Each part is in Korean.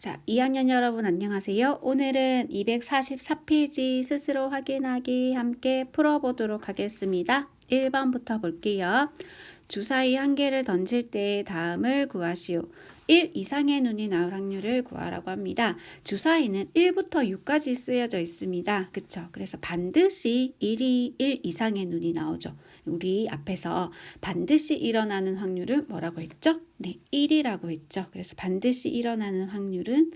자, 2학년 여러분 안녕하세요. 오늘은 244페이지 스스로 확인하기 함께 풀어보도록 하겠습니다. 1번부터 볼게요. 주사위 한 개를 던질 때 다음을 구하시오. 1 이상의 눈이 나올 확률을 구하라고 합니다. 주사위는 1부터 6까지 쓰여져 있습니다. 그쵸? 그래서 반드시 1 이상의 눈이 나오죠. 우리 앞에서 반드시 일어나는 확률은 뭐라고 했죠? 네, 1이라고 했죠. 그래서 반드시 일어나는 확률은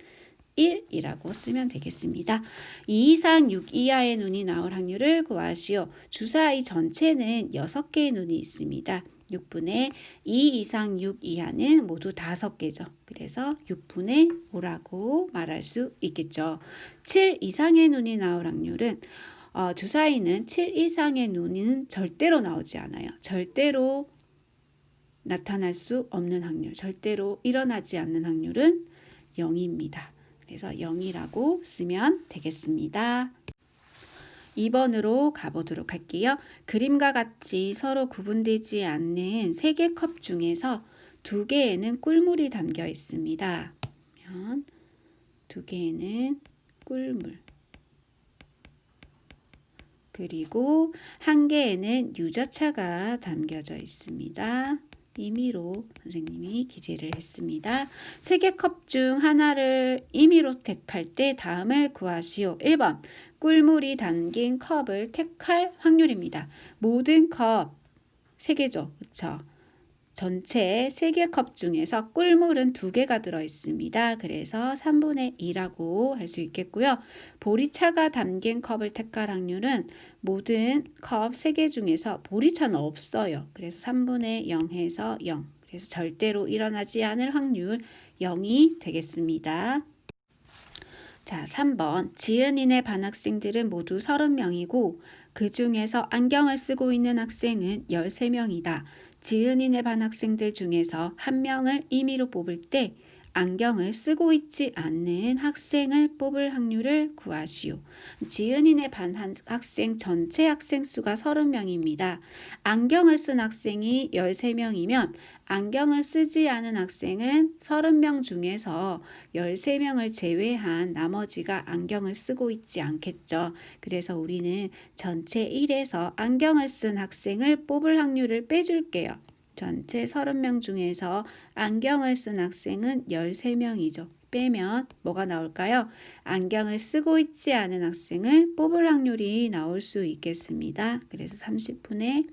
1이라고 쓰면 되겠습니다. 2 이상 6 이하의 눈이 나올 확률을 구하시오. 주사위 전체는 6개의 눈이 있습니다. 6분의 2 이상 6 이하는 모두 5개죠. 그래서 6분의 5라고 말할 수 있겠죠. 7 이상의 눈이 나올 확률은 주사위는 7 이상의 눈은 절대로 나오지 않아요. 절대로 나타날 수 없는 확률, 절대로 일어나지 않는 확률은 0입니다. 그래서 0이라고 쓰면 되겠습니다. 2번으로 가보도록 할게요. 그림과 같이 서로 구분되지 않는 3개 컵 중에서 2개에는 꿀물이 담겨 있습니다. 2개에는 꿀물, 그리고 1개에는 유자차가 담겨져 있습니다. 임의로 선생님이 기재를 했습니다. 3개 컵 중 하나를 임의로 택할 때 다음을 구하시오. 1번 꿀물이 담긴 컵을 택할 확률입니다. 모든 컵 3개죠. 그쵸? 전체 3개 컵 중에서 꿀물은 2개가 들어있습니다. 그래서 3분의 2라고 할 수 있겠고요. 보리차가 담긴 컵을 택할 확률은 모든 컵 3개 중에서 보리차는 없어요. 그래서 3분의 0 해서 0. 그래서 절대로 일어나지 않을 확률 0이 되겠습니다. 자, 3번 지은이네 반 학생들은 모두 30명이고 그 중에서 안경을 쓰고 있는 학생은 13명이다. 지은이네 반 학생들 중에서 한 명을 임의로 뽑을 때 안경을 쓰고 있지 않는 학생을 뽑을 확률을 구하시오. 지은이네 반 학생 전체 학생 수가 30명입니다. 안경을 쓴 학생이 13명이면 안경을 쓰지 않은 학생은 30명 중에서 13명을 제외한 나머지가 안경을 쓰고 있지 않겠죠. 그래서 우리는 전체 1에서 안경을 쓴 학생을 뽑을 확률을 빼줄게요. 전체 30명 중에서 안경을 쓴 학생은 13명이죠. 빼면 뭐가 나올까요? 안경을 쓰고 있지 않은 학생을 뽑을 확률이 나올 수 있겠습니다. 그래서 30분의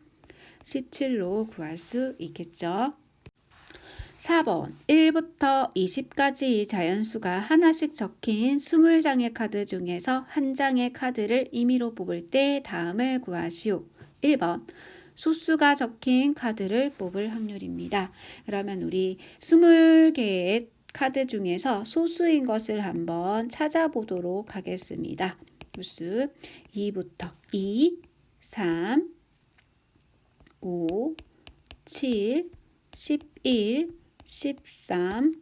17로 구할 수 있겠죠. 4번 1부터 20까지 자연수가 하나씩 적힌 20장의 카드 중에서 한 장의 카드를 임의로 뽑을 때 다음을 구하시오. 1번 소수가 적힌 카드를 뽑을 확률입니다. 그러면 우리 20개의 카드 중에서 소수인 것을 한번 찾아보도록 하겠습니다. 소수 2부터 2, 3, 5, 7, 11, 13,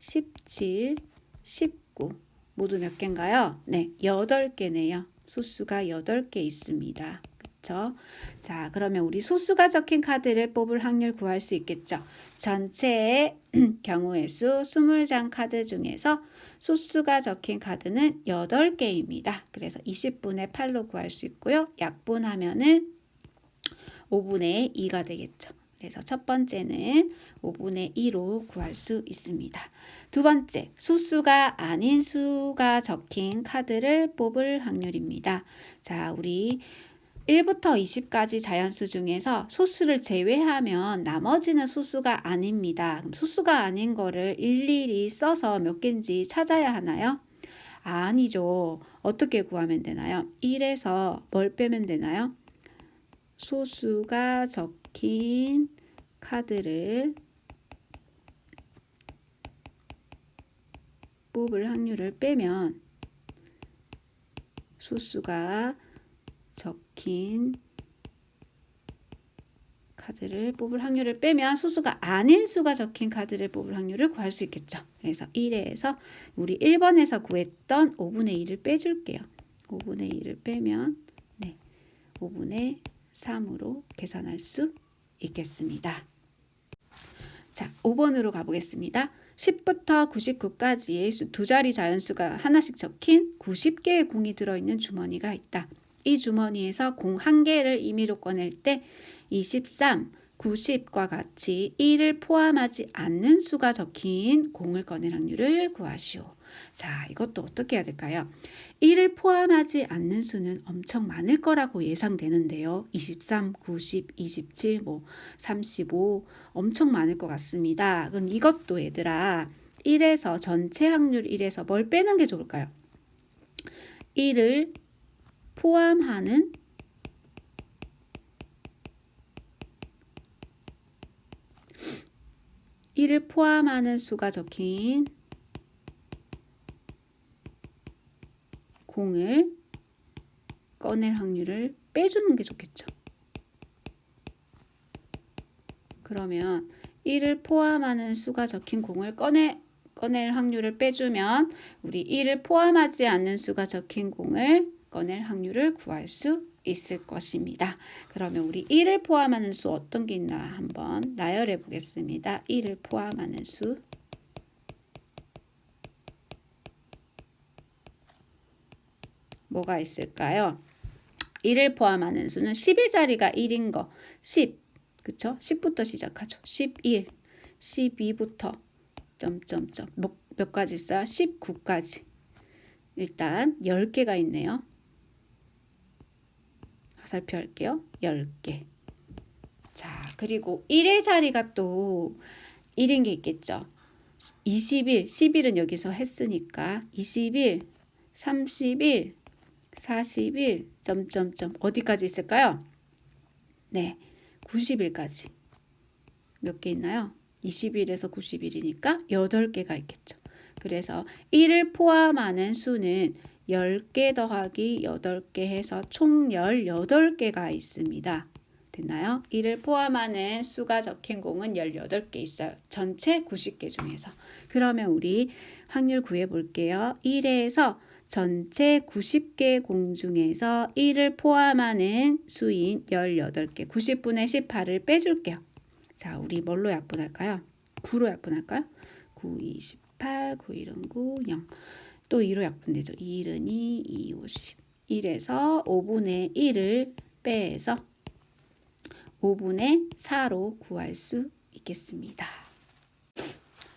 17, 19 모두 몇 개인가요? 네, 8개네요. 소수가 8개 있습니다. 그쵸? 자, 그러면 우리 소수가 적힌 카드를 뽑을 확률 구할 수 있겠죠? 전체의 경우의 수 20장 카드 중에서 소수가 적힌 카드는 8개입니다. 그래서 20분의 8로 구할 수 있고요. 약분하면은 5분의 2가 되겠죠. 그래서 첫 번째는 5분의 2로 구할 수 있습니다. 두 번째, 소수가 아닌 수가 적힌 카드를 뽑을 확률입니다. 자, 우리 1부터 20까지 자연수 중에서 소수를 제외하면 나머지는 소수가 아닙니다. 그럼 소수가 아닌 거를 일일이 써서 몇 개인지 찾아야 하나요? 아니죠. 어떻게 구하면 되나요? 1에서 뭘 빼면 되나요? 소수가 적힌 카드를 뽑을 확률을 빼면 소수가 적힌 카드를 뽑을 확률을 빼면 소수가 아닌 수가 적힌 카드를 뽑을 확률을 구할 수 있겠죠. 그래서 1에서 우리 1번에서 구했던 5분의 2를 빼줄게요. 5분의 2를 빼면 5분의 3으로 계산할 수 있겠습니다. 자, 5번으로 가보겠습니다. 10부터 99까지의 두 자리 자연수가 하나씩 적힌 90개의 공이 들어있는 주머니가 있다. 이 주머니에서 공 1개를 임의로 꺼낼 때 23, 90과 같이 1을 포함하지 않는 수가 적힌 공을 꺼낼 확률을 구하시오. 자, 이것도 어떻게 해야 될까요? 1을 포함하지 않는 수는 엄청 많을 거라고 예상되는데요. 23, 90, 27, 35 엄청 많을 것 같습니다. 그럼 이것도 얘들아 1에서 전체 확률 1에서 뭘 빼는 게 좋을까요? 1을 포함하는 수가 적힌 공을 꺼낼 확률을 빼주는 게 좋겠죠. 그러면 1을 포함하는 수가 적힌 공을 꺼낼 확률을 빼주면 우리 1을 포함하지 않는 수가 적힌 공을 꺼낼 확률을 구할 수 있을 것입니다. 그러면 우리 1을 포함하는 수 어떤 게 있나 한번 나열해 보겠습니다. 1을 포함하는 수. 뭐가 있을까요? 1을 포함하는 수는 10의 자리가 1인 거 10, 그쵸? 10부터 시작하죠. 11, 12부터 점점점 몇 가지 있어요? 19까지. 일단 10개가 있네요. 살펴볼게요. 10개. 자, 그리고 1의 자리가 또 1인 게 있겠죠. 21, 10일은 여기서 했으니까 21, 31, 41, 점점점 어디까지 있을까요? 네, 90일까지. 몇 개 있나요? 20일에서 90일이니까 8개가 있겠죠. 그래서 1을 포함하는 수는 10개 더하기 8개 해서 총 18개가 있습니다. 됐나요? 1을 포함하는 수가 적힌 공은 18개 있어요. 전체 90개 중에서. 그러면 우리 확률 구해 볼게요. 1에서 전체 90개 공 중에서 1을 포함하는 수인 18개, 90분의 18을 빼줄게요. 자, 우리 뭘로 약분할까요? 9로 약분할까요? 9, 28, 9, 1은 9, 0. 또 2로 약분되죠. 2, 1은 2, 2, 50. 1에서 5분의 1을 빼서 5분의 4로 구할 수 있겠습니다.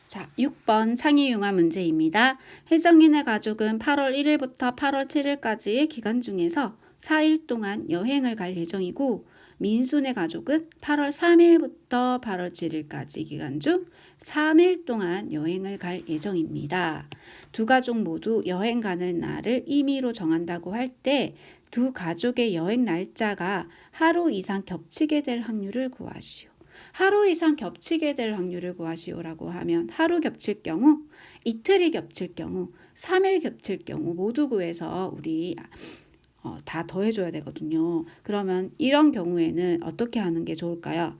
자, 6번 창의융합 문제입니다. 혜정이네 가족은 8월 1일부터 8월 7일까지의 기간 중에서 4일 동안 여행을 갈 예정이고 민수네 가족은 8월 3일부터 8월 7일까지 기간 중 3일 동안 여행을 갈 예정입니다. 두 가족 모두 여행 가는 날을 임의로 정한다고 할 때 두 가족의 여행 날짜가 하루 이상 겹치게 될 확률을 구하시오. 하루 이상 겹치게 될 확률을 구하시오라고 하면 하루 겹칠 경우, 이틀이 겹칠 경우, 3일 겹칠 경우 모두 구해서 우리 다 더해줘야 되거든요. 그러면 이런 경우에는 어떻게 하는 게 좋을까요?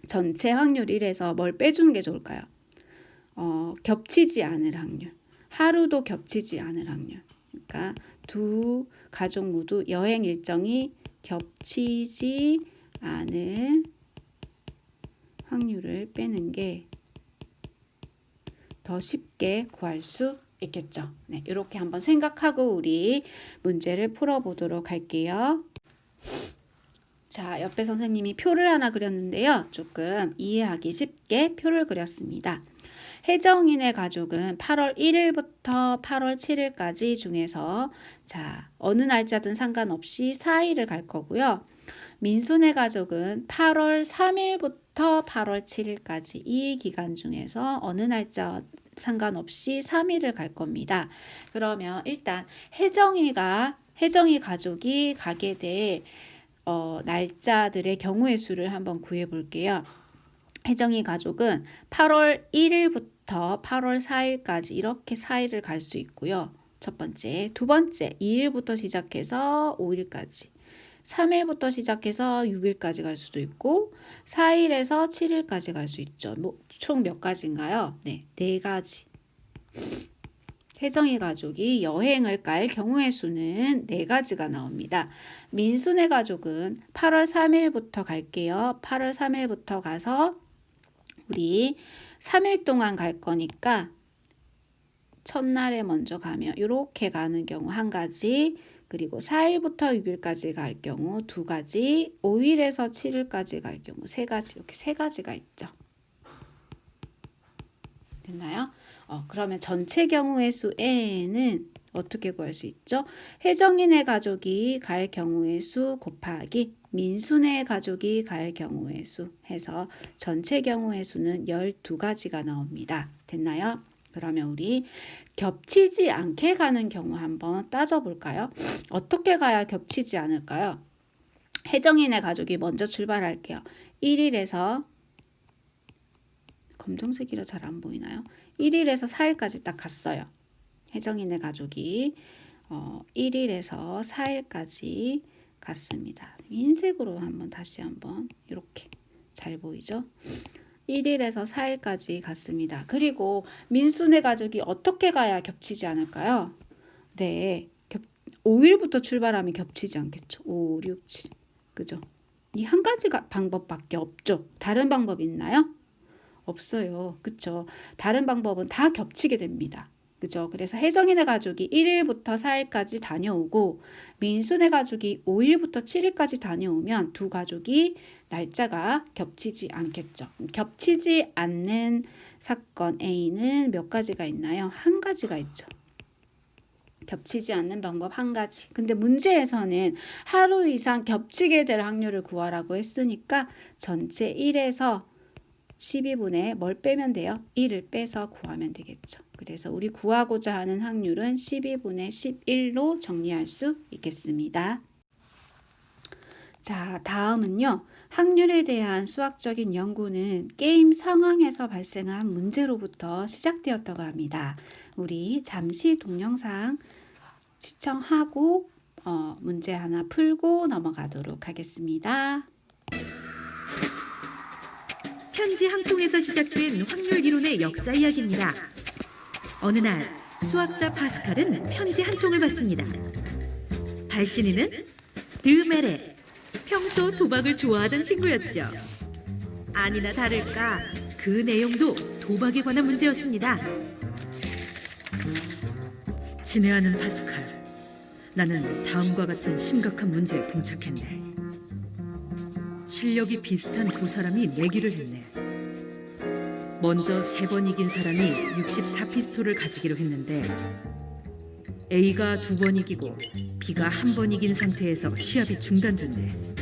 전체 확률 1에서 뭘 빼주는 게 좋을까요? 겹치지 않을 확률. 하루도 겹치지 않을 확률. 그러니까 두 가족 모두 여행 일정이 겹치지 않을 확률을 빼는 게 더 쉽게 구할 수 있겠죠. 네, 이렇게 한번 생각하고 우리 문제를 풀어보도록 할게요. 자, 옆에 선생님이 표를 하나 그렸는데요. 조금 이해하기 쉽게 표를 그렸습니다. 혜정이네 가족은 8월 1일부터 8월 7일까지 중에서 자, 어느 날짜든 상관없이 4일을 갈 거고요. 민수네 가족은 8월 3일부터 8월 7일까지 이 기간 중에서 어느 날짜 상관없이 3일을 갈 겁니다. 그러면 일단 혜정이 가족이 가게 될 날짜들의 경우의 수를 한번 구해 볼게요. 혜정이 가족은 8월 1일부터 8월 4일까지 이렇게 4일을 갈 수 있고요. 첫 번째. 두 번째, 2일부터 시작해서 5일까지. 3일부터 시작해서 6일까지 갈 수도 있고 4일에서 7일까지 갈 수 있죠. 총 몇 가지인가요? 네, 4가지. 혜정이 가족이 여행을 갈 경우의 수는 4가지가 나옵니다. 민수네 가족은 8월 3일부터 갈게요. 8월 3일부터 가서 우리 3일 동안 갈 거니까 첫날에 먼저 가면 이렇게 가는 경우 한 가지, 그리고 4일부터 6일까지 갈 경우 두 가지, 5일에서 7일까지 갈 경우 세 가지, 이렇게 세 가지가 있죠. 됐나요? 그러면 전체 경우의 수 n은 어떻게 구할 수 있죠? 혜정이네 가족이 갈 경우의 수 곱하기 민수네 가족이 갈 경우의 수 해서 전체 경우의 수는 12가지가 나옵니다. 됐나요? 그러면 우리 겹치지 않게 가는 경우 한번 따져볼까요? 어떻게 가야 겹치지 않을까요? 혜정이네 가족이 먼저 출발할게요. 1일에서 검정색이라 잘 안 보이나요? 1일에서 4일까지 딱 갔어요. 혜정이네 가족이 1일에서 4일까지 갔습니다. 흰색으로 다시 한번 이렇게 잘 보이죠? 1일에서 4일까지 갔습니다. 그리고 민수네 가족이 어떻게 가야 겹치지 않을까요? 네, 5일부터 출발하면 겹치지 않겠죠. 5, 6, 7 그죠? 이 한 가지 방법밖에 없죠. 다른 방법 있나요? 없어요. 그쵸? 다른 방법은 다 겹치게 됩니다. 그죠? 그래서 혜정이네 가족이 1일부터 4일까지 다녀오고 민수네 가족이 5일부터 7일까지 다녀오면 두 가족이 날짜가 겹치지 않겠죠. 겹치지 않는 사건 A는 몇 가지가 있나요? 한 가지가 있죠. 겹치지 않는 방법 한 가지. 근데 문제에서는 하루 이상 겹치게 될 확률을 구하라고 했으니까 전체 1에서 12분의 뭘 빼면 돼요? 1을 빼서 구하면 되겠죠. 그래서 우리 구하고자 하는 확률은 12분의 11로 정리할 수 있겠습니다. 자, 다음은요. 확률에 대한 수학적인 연구는 게임 상황에서 발생한 문제로부터 시작되었다고 합니다. 우리 잠시 동영상 시청하고 문제 하나 풀고 넘어가도록 하겠습니다. 편지 한 통에서 시작된 확률 이론의 역사 이야기입니다. 어느 날 수학자 파스칼은 편지 한 통을 받습니다. 발신인은 드메레, 평소 도박을 좋아하던 친구였죠. 아니나 다를까 그 내용도 도박에 관한 문제였습니다. 친애하는 파스칼, 나는 다음과 같은 심각한 문제에 봉착했네. 실력이 비슷한 두 사람이 내기를 했네. 먼저 3번 이긴 사람이 64피스톨을 가지기로 했는데 A가 2번 이기고 B가 1번 이긴 상태에서 시합이 중단됐네.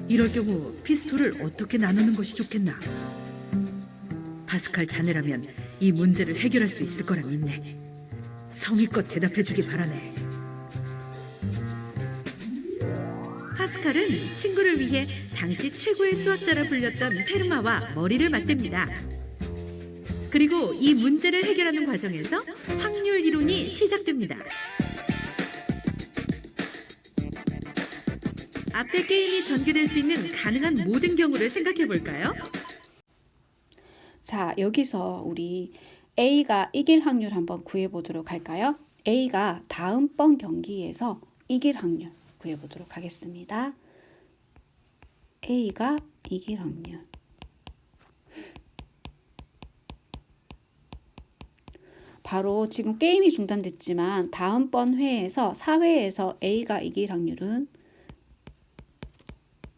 이럴 경우 피스톨을 어떻게 나누는 것이 좋겠나? 파스칼 자네라면 이 문제를 해결할 수 있을 거라 믿네. 성의껏 대답해주기 바라네. 파스칼은 친구를 위해 당시 최고의 수학자라 불렸던 페르마와 머리를 맞댑니다. 그리고 이 문제를 해결하는 과정에서 확률 이론이 시작됩니다. 앞에 게임이 전개될 수 있는 가능한 모든 경우를 생각해 볼까요? 자, 여기서 우리 A가 이길 확률 한번 구해보도록 할까요? A가 다음번 경기에서 이길 확률 구해보도록 하겠습니다. A가 이길 확률. 바로 지금 게임이 중단됐지만 다음번 회에서 4회에서 A가 이길 확률은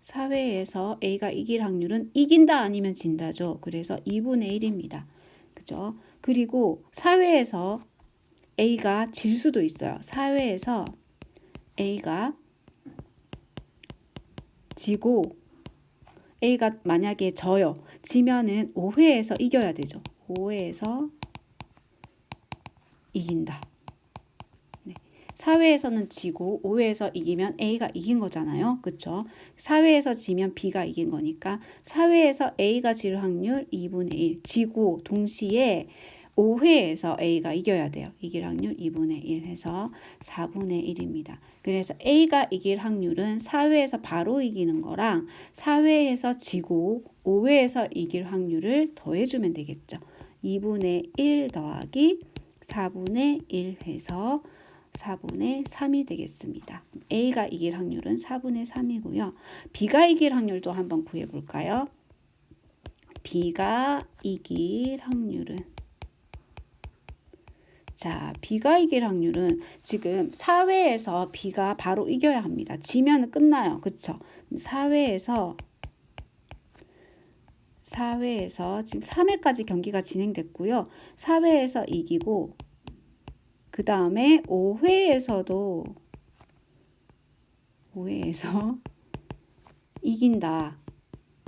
4회에서 A가 이길 확률은 이긴다 아니면 진다죠. 그래서 2분의 1입니다. 그죠? 그리고 4회에서 A가 질 수도 있어요. 4회에서 A가 지고 A가 만약에 져요. 지면은 5회에서 이겨야 되죠. 5회에서 이긴다. 네. 4회에서는 지고 5회에서 이기면 A가 이긴 거잖아요. 그쵸? 4회에서 지면 B가 이긴 거니까 4회에서 A가 질 확률 2분의 1. 지고 동시에 5회에서 A가 이겨야 돼요. 이길 확률 2분의 1 해서 4분의 1입니다. 그래서 A가 이길 확률은 4회에서 바로 이기는 거랑 4회에서 지고 5회에서 이길 확률을 더해주면 되겠죠. 2분의 1 더하기 4분의 1 해서 4분의 3이 되겠습니다. A가 이길 확률은 4분의 3이고요. B가 이길 확률도 한번 구해볼까요? B가 이길 확률은, 자, B가 이길 확률은 지금 4회에서 B가 바로 이겨야 합니다. 지면 끝나요. 그쵸? 4회에서 지금 3회까지 경기가 진행됐고요. 4회에서 이기고 그 다음에 5회에서 이긴다.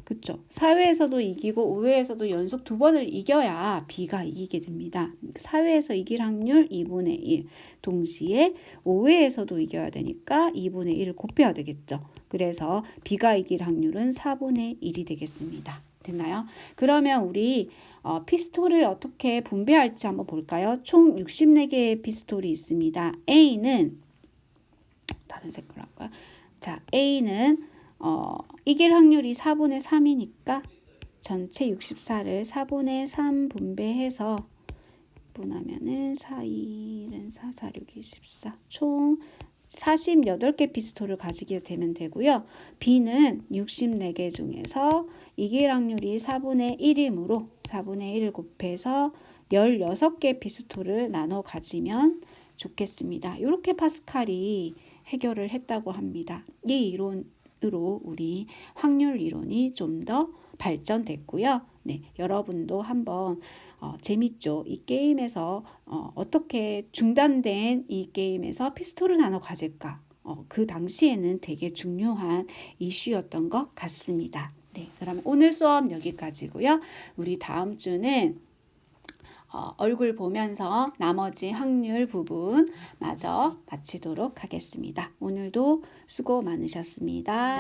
그쵸? 4회에서도 이기고 5회에서도 연속 2번을 이겨야 B가 이기게 됩니다. 4회에서 이길 확률 2분의 1. 동시에 5회에서도 이겨야 되니까 2분의 1을 곱해야 되겠죠. 그래서 B가 이길 확률은 4분의 1이 되겠습니다. 됐나요? 그러면 우리 피스톨을 어떻게 분배할지 한번 볼까요? 총 64개의 피스톨이 있습니다. A는 다른 색깔로 할까요? 자, A는 이길 확률이 4분의 3이니까 전체 64를 4분의 3 분배해서 분하면은 4, 2는 4, 4, 6, 24. 총 48개 피스톨을 가지게 되면 되고요. B는 64개 중에서 이길 확률이 4분의 1이므로 4분의 1을 곱해서 16개 피스톨을 나눠 가지면 좋겠습니다. 이렇게 파스칼이 해결을 했다고 합니다. 이 이론으로 우리 확률 이론이 좀 더 발전됐고요. 네, 여러분도 한번 재밌죠? 이 게임에서 어떻게 중단된 이 게임에서 피스톨을 나눠 가질까? 그 당시에는 되게 중요한 이슈였던 것 같습니다. 네, 그러면 오늘 수업 여기까지고요. 우리 다음 주는 얼굴 보면서 나머지 확률 부분 마저 마치도록 하겠습니다. 오늘도 수고 많으셨습니다.